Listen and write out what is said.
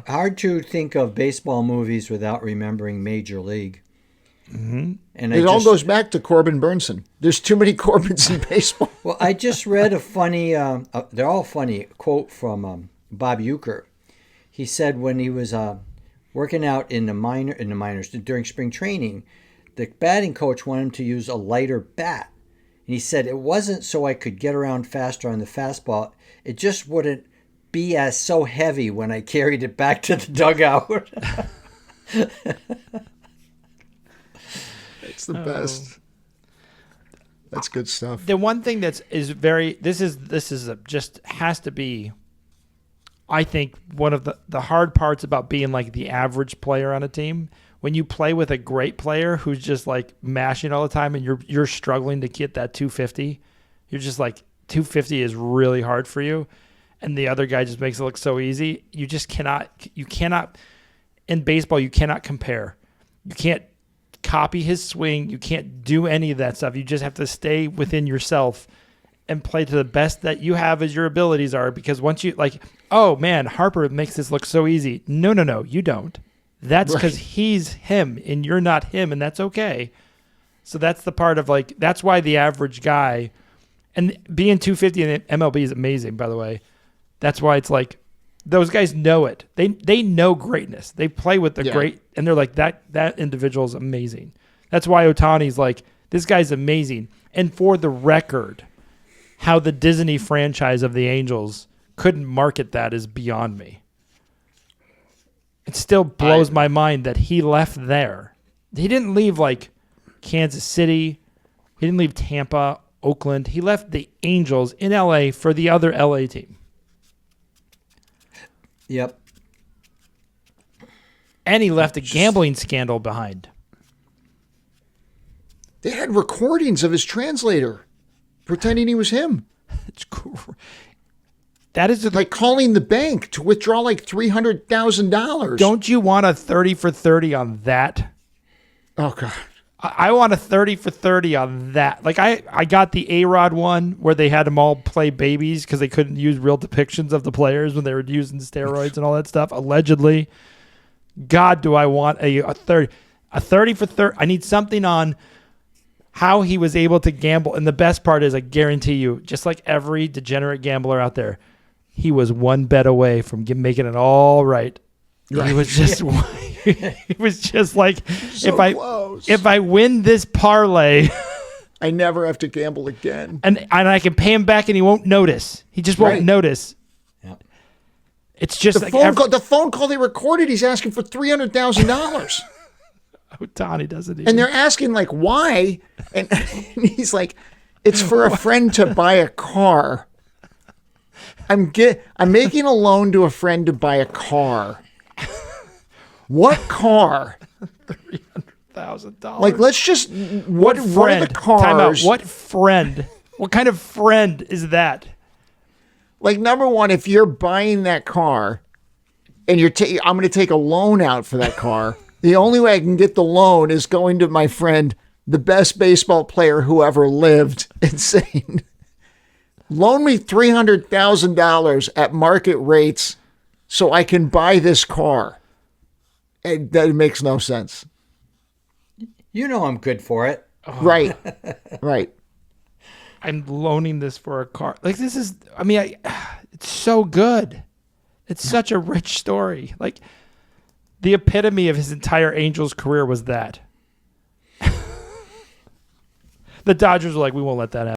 hard to think of baseball movies without remembering Major League. Mm-hmm. And it all goes back to Corbin Burnson. There's too many Corbins in baseball. Well, I just read a funny, they're all funny, quote from Bob Uecker. He said when he was working out in the minors during spring training, the batting coach wanted him to use a lighter bat. And he said it wasn't so I could get around faster on the fastball. It just wouldn't be as so heavy when I carried it back to the dugout. It's the best. That's good stuff. The one thing has to be, I think, one of the hard parts about being like the average player on a team. When you play with a great player who's just like mashing all the time and you're struggling to get that 250, you're just like 250 is really hard for you, and the other guy just makes it look so easy. You cannot in baseball, you cannot compare. You can't copy his swing. You can't do any of that stuff. You just have to stay within yourself and play to the best that you have as your abilities are, because once you like, oh man, Harper makes this look so easy. No, you don't. That's because he's him and you're not him, and that's okay. So that's the part of like, that's why the average guy, and being 250 in MLB is amazing, by the way. That's why it's like, those guys know it. They know greatness. They play with the great, and they're like, that individual is amazing. That's why Ohtani's like, this guy's amazing. And for the record, how the Disney franchise of the Angels couldn't market that is beyond me. It still blows my mind that he left there. He didn't leave like Kansas City. He didn't leave Tampa, Oakland. He left the Angels in LA for the other LA team. Yep. And he left a gambling scandal behind. They had recordings of his translator pretending he was him. It's cool. That is like calling the bank to withdraw like $300,000. Don't you want a 30 for 30 on that? Oh, God. I want a 30 for 30 on that. Like I got the A-Rod one where they had them all play babies because they couldn't use real depictions of the players when they were using steroids and all that stuff, allegedly. God, do I want a 30 for 30. I need something on how he was able to gamble. And the best part is, I guarantee you, just like every degenerate gambler out there, he was one bet away from making it all right. He was just it was just like, so if I win this parlay, I never have to gamble again. And I can pay him back and he won't notice. He just won't notice. Yep. It's just the phone call they recorded, he's asking for $300,000. Ohtani doesn't even. And they're asking like why? And he's like, it's for a friend to buy a car. I'm making a loan to a friend to buy a car. What car? $300,000. Like, let's just what friend? What are the cars? Time out. What friend? What kind of friend is that? Like, number one, if you're buying that car, and I'm going to take a loan out for that car. The only way I can get the loan is going to my friend, the best baseball player who ever lived, and saying, loan me $300,000 at market rates so I can buy this car. That makes no sense. You know I'm good for it. Oh. Right. Right. I'm loaning this for a car. Like, this is, I mean, it's so good. It's such a rich story. Like, the epitome of his entire Angels career was that. The Dodgers were like, we won't let that happen.